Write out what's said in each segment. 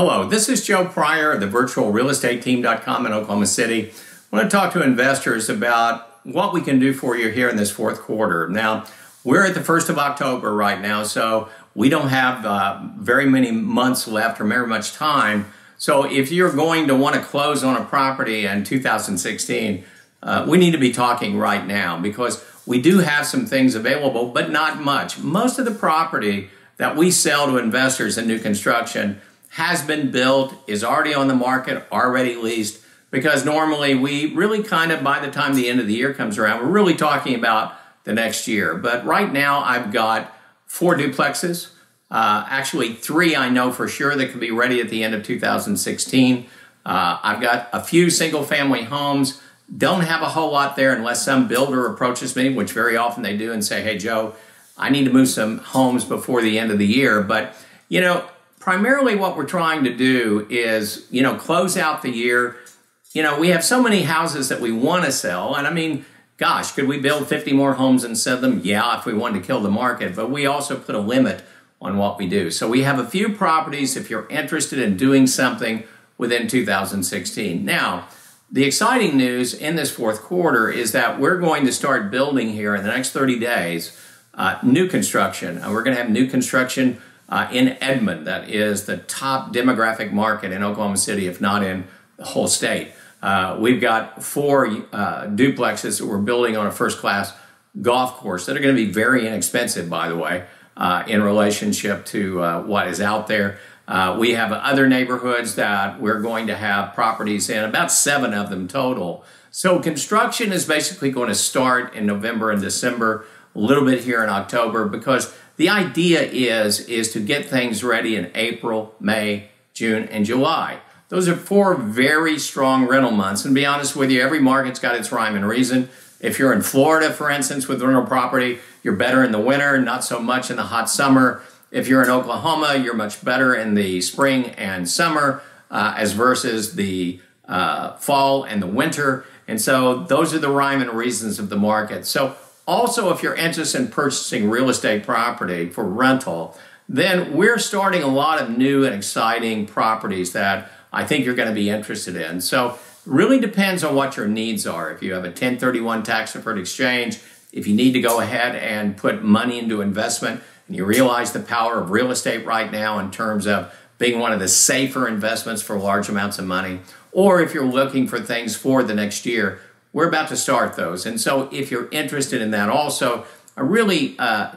Hello, this is Joe Pryor of the virtualrealestateteam.com in Oklahoma City. I want to talk to investors about what we can do for you here in this fourth quarter. Now, we're at the 1st of October right now, so we don't have very many months left or very much time. So if you're going to want to close on a property in 2016, we need to be talking right now because we do have some things available, but not much. Most of the property that we sell to investors in new construction has been built, is already on the market, already leased, because normally we really kind of, by the time the end of the year comes around, we're really talking about the next year. But right now I've got 4 duplexes, actually 3 I know for sure that could be ready at the end of 2016. I've got a few single family homes, don't have a whole lot there unless some builder approaches me, which very often they do, and say, hey Joe, I need to move some homes before the end of the year. But you know, primarily what we're trying to do is, close out the year. We have so many houses that we want to sell. And I mean, gosh, could we build 50 more homes and sell them? Yeah, if we wanted to kill the market. But we also put a limit on what we do. So we have a few properties if you're interested in doing something within 2016. Now, the exciting news in this fourth quarter is that we're going to start building here in the next 30 days, new construction. We're going to have new construction in Edmond. That is the top demographic market in Oklahoma City, if not in the whole state. We've got 4 duplexes that we're building on a first-class golf course that are going to be very inexpensive, by the way, in relationship to what is out there. We have other neighborhoods that we're going to have properties in, about 7 of them total. So construction is basically going to start in November and December, a little bit here in October, because the idea is to get things ready in April, May, June, and July. Those are 4 very strong rental months. And to be honest with you, every market's got its rhyme and reason. If you're in Florida, for instance, with rental property, you're better in the winter, not so much in the hot summer. If you're in Oklahoma, you're much better in the spring and summer as versus the fall and the winter. And so those are the rhyme and reasons of the market. So also, if you're interested in purchasing real estate property for rental, then we're starting a lot of new and exciting properties that I think you're going to be interested in. So it really depends on what your needs are. If you have a 1031 tax-deferred exchange, if you need to go ahead and put money into investment, and you realize the power of real estate right now in terms of being one of the safer investments for large amounts of money, or if you're looking for things for the next year, we're about to start those. And so if you're interested in that also, I really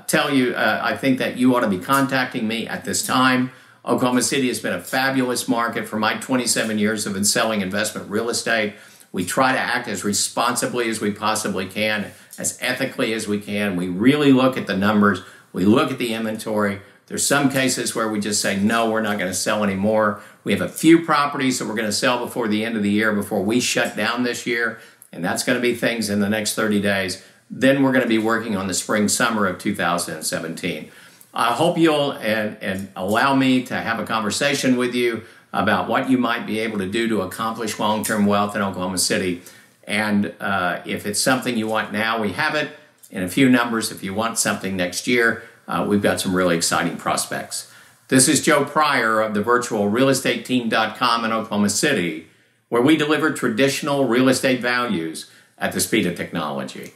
tell you, I think that you ought to be contacting me at this time. Oklahoma City has been a fabulous market for my 27 years of selling investment real estate. We try to act as responsibly as we possibly can, as ethically as we can. We really look at the numbers. We look at the inventory. There's some cases where we just say, no, we're not going to sell anymore. We have a few properties that we're going to sell before the end of the year, before we shut down this year. And that's going to be things in the next 30 days. Then we're going to be working on the spring, summer of 2017. I hope you'll and allow me to have a conversation with you about what you might be able to do to accomplish long-term wealth in Oklahoma City. And if it's something you want now, we have it in a few numbers. If you want something next year, we've got some really exciting prospects. This is Joe Pryor of the virtualrealestateteam.com in Oklahoma City, where we deliver traditional real estate values at the speed of technology.